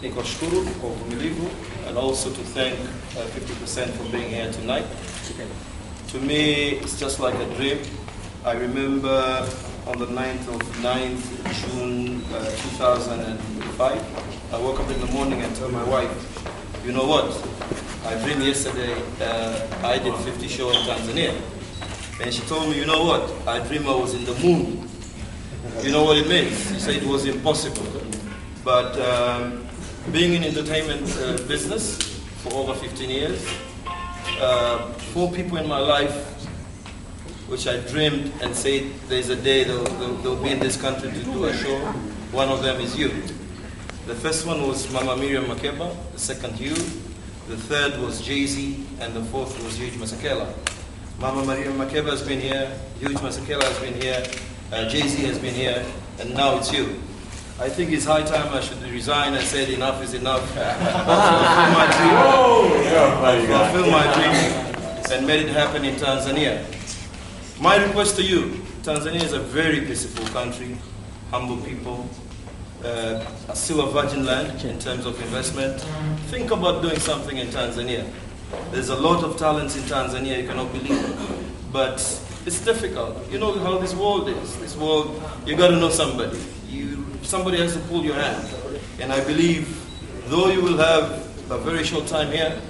nikushukuru kwa uvumilivu, and also to thank 50% for being here tonight. To me, it's just like a dream. I remember on the 9th June 2005, I woke up in the morning and told my wife, you know what, I dreamed yesterday I did 50 shows in Tanzania. And she told me, you know what, I dreamed I was in the moon. You know what it means? She said it was impossible. But being in entertainment business for over 15 years, 4 people in my life which I dreamed and said there's a day they'll be in this country to do a show. One of them is you. The first one was Mama Miriam Makeba, the second you, the third was Jay-Z, and the fourth was Huge Masekela. Mama Miriam Makeba has been here, Huge Masekela has been here, Jay-Z has been here, and now it's you. I think it's high time I should resign and say enough is enough. Fulfill my dream and made it happen in Tanzania. My request to you, Tanzania is a very peaceful country, humble people, still a virgin land in terms of investment. Think about doing something in Tanzania. There's a lot of talents in Tanzania, you cannot believe it. But it's difficult. You know how this world is. This world, you got to know somebody. Somebody has to pull your hand. And I believe, though you will have a very short time here,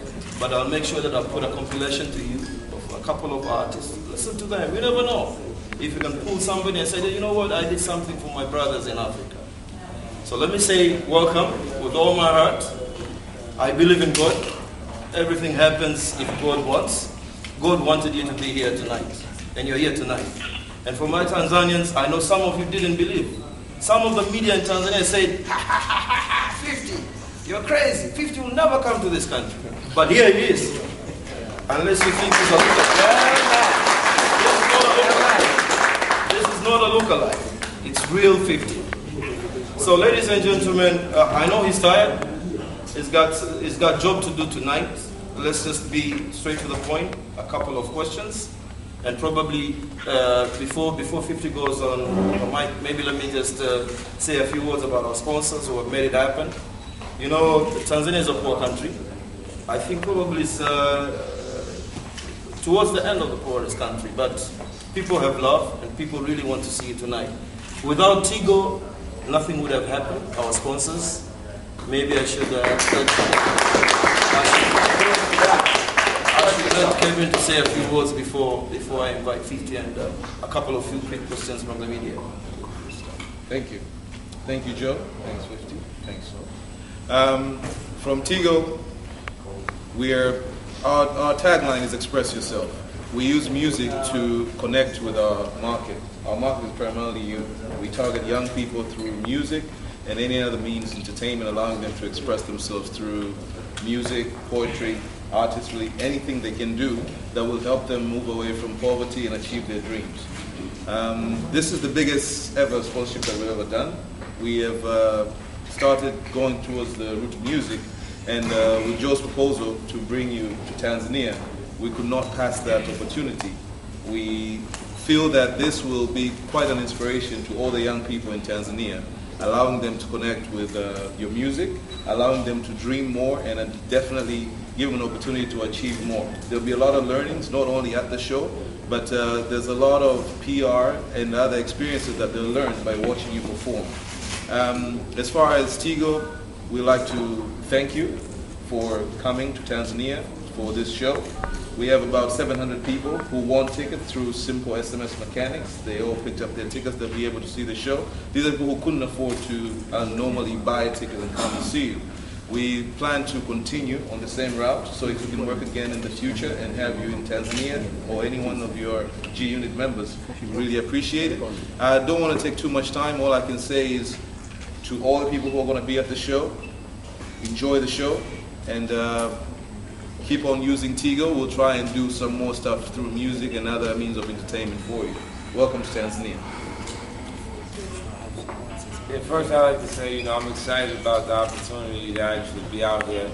but I'll make sure that I'll put a compilation to you of a couple of artists. Listen to them. You never know. If you can pull somebody and say, you know what, I did something for my brothers in Africa. So let me say welcome with all my heart. I believe in God. Everything happens if God wants. God wanted you to be here tonight. And you're here tonight. And for my Tanzanians, I know some of you didn't believe. Some of the media in Tanzania said, 50, you're crazy. 50 will never come to this country. But here it is. Unless you think it's a lookalike. This is not a lookalike. It's real 50. So ladies and gentlemen, I know he's tired. He's got job to do tonight. Let's just be straight to the point. A couple of questions. And probably before 50 goes on, maybe let me just say a few words about our sponsors who have made it happen. You know, Tanzania is a poor country. I think probably it's towards the end of the poorest country, but people have love and people really want to see you tonight. Without Tigo, nothing would have happened. Our sponsors, maybe I should let Kevin to say a few words before I invite 50 and a couple of quick questions from the media. Thank you. Thank you, Joe. Thanks, 50. Thanks, so. From Tigo, our tagline is express yourself. We use music to connect with our market. Our market is primarily youth. We target young people through music and any other means of entertainment, allowing them to express themselves through music, poetry, artistry, anything they can do that will help them move away from poverty and achieve their dreams. This is the biggest ever sponsorship that we've ever done. We have started going towards the route of music, and with Joe's proposal to bring you to Tanzania, we could not pass that opportunity. We feel that this will be quite an inspiration to all the young people in Tanzania, allowing them to connect with your music, allowing them to dream more, and definitely give them an opportunity to achieve more. There'll be a lot of learnings, not only at the show, but there's a lot of PR and other experiences that they'll learn by watching you perform. As far as Tigo, we'd like to thank you for coming to Tanzania for this show. We have about 700 people who won tickets through simple SMS mechanics. They all picked up their tickets to be able to see the show. These are people who couldn't afford to normally buy a ticket and come and see you. We plan to continue on the same route, so if we can work again in the future and have you in Tanzania or any one of your G-Unit members, really appreciate it. I don't want to take too much time. All I can say is to all the people who are going to be at the show, enjoy the show, and keep on using Tigo. We'll try and do some more stuff through music and other means of entertainment for you. Welcome to Tanzania. Yeah, first I'd like to say, I'm excited about the opportunity to actually be out here.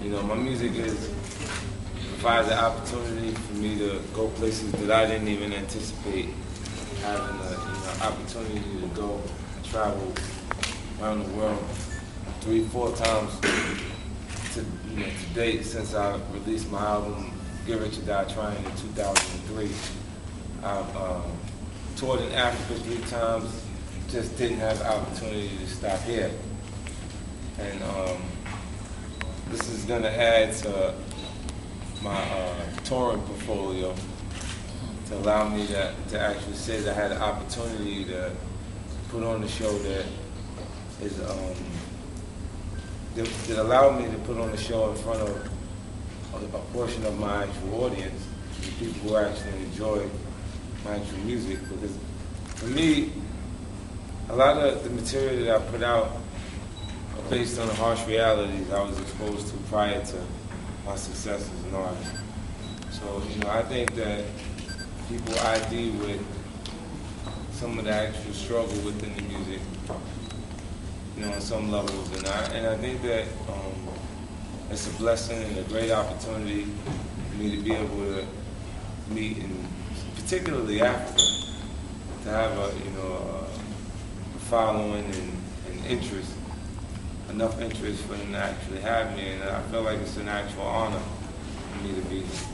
My music provides the opportunity for me to go places that I didn't even anticipate having the opportunity to go and travel around the world, 3-4 times to date since I released my album Get Rich or Die Trying in 2003. I've toured in Africa 3 times, just didn't have the opportunity to stop here. And this is going to add to my touring portfolio to allow me to actually say that I had the opportunity to put on a show that is that allowed me to put on a show in front of a portion of my actual audience, the people who actually enjoy my actual music. Because for me, a lot of the material that I put out are based on the harsh realities I was exposed to prior to my success as an artist. So, I think that people ID with some of the actual struggle within the music, on some levels, and I think that it's a blessing and a great opportunity for me to be able to meet, and particularly Africa, to have a following and interest, enough interest for them to actually have me, and I feel like it's an actual honor for me to be here.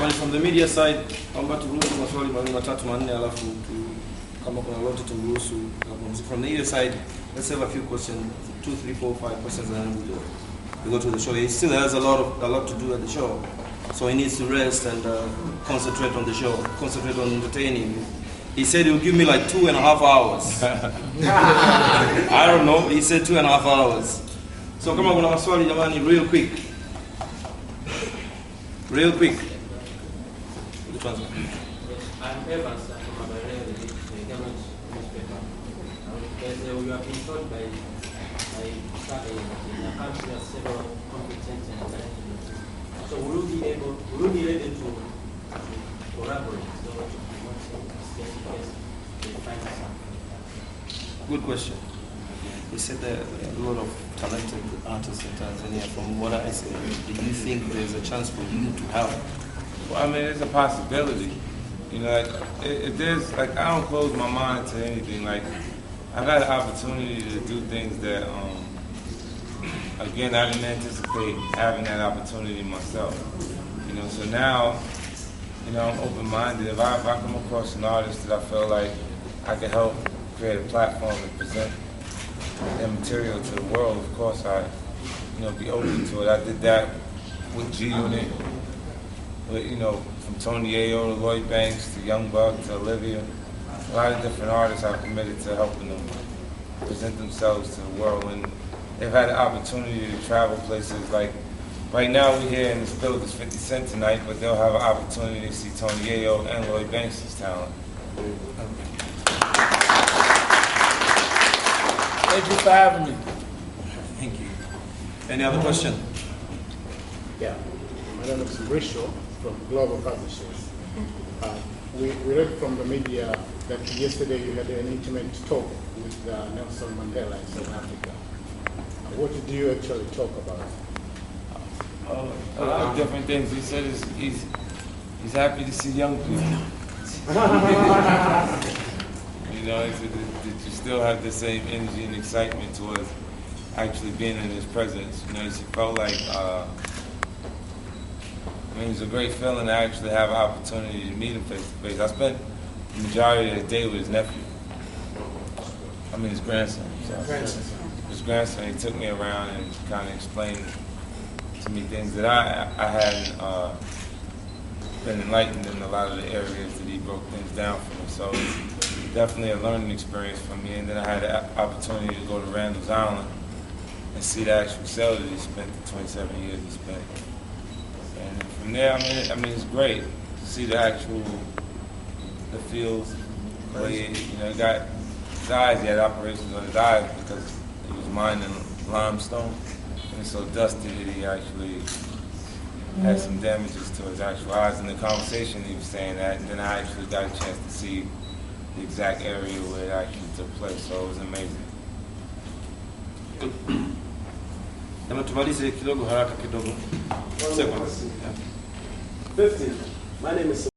From the media side, kwamba turuhusu maswali mawili matatu manne alafu kama kuna lolote turuhusu. From the media side, let's have a few questions, 2, 3, 4, 5 questions, and then we go to the show. He still has a lot to do at the show, so he needs to rest and concentrate on the show, concentrate on entertaining. He said he'll give me like 2.5 hours. I don't know. He said 2.5 hours. So kama kuna maswali jamani, real quick. I'm Evans from Abarele, the government newspaper. We have been told by Saturday in the country there are several competent and talented musicians. So will you be ready to collaborate? So to find something? Good question. He said there are a lot of talented artists in Tanzania. From what I said, do you think there's a chance for you to help? Well, I mean, it's a possibility. If there's, I don't close my mind to anything. Like, I've had the opportunity to do things that, again, I didn't anticipate having that opportunity myself. So now, I'm open-minded. If I come across an artist that I feel like I can help create a platform to present their material to the world, of course I'd, be open to it. I did that with G-Unit. From Tony Ayo to Lloyd Banks to Young Buck to Olivia, a lot of different artists I've committed to helping them present themselves to the world. And they've had the opportunity to travel places like, right now we're here in this building, it's 50 Cent tonight, but they'll have an opportunity to see Tony Ayo and Lloyd Banks' talent. Thank you for having me. Thank you. Any other question? Yeah, my name is Risho from Global Publishers. We read from the media that yesterday you had an intimate talk with Nelson Mandela in South Africa. What did you actually talk about? A lot of different things. He said he's happy to see young people. He said that you still have the same energy and excitement towards actually being in his presence. He felt like, it's a great feeling to actually have an opportunity to meet him face to face. I spent the majority of the day with his nephew. His grandson. His grandson, he took me around and kind of explained to me things that I hadn't been enlightened in a lot of the areas that he broke things down for me. So it's definitely a learning experience for me. And then I had the opportunity to go to Randall's Island and see the actual cell that he spent, the 27 years he spent. And from there, it's great to see the the fields. He got his eyes, he had operations on his eyes because he was mining limestone. And it's so dusty that he actually had some damages to his actual eyes. In the conversation, he was saying that, and then I actually got a chance to see the exact area where it actually took place. So it was amazing. Tumalize kidogo haraka kidogo. 15. My name is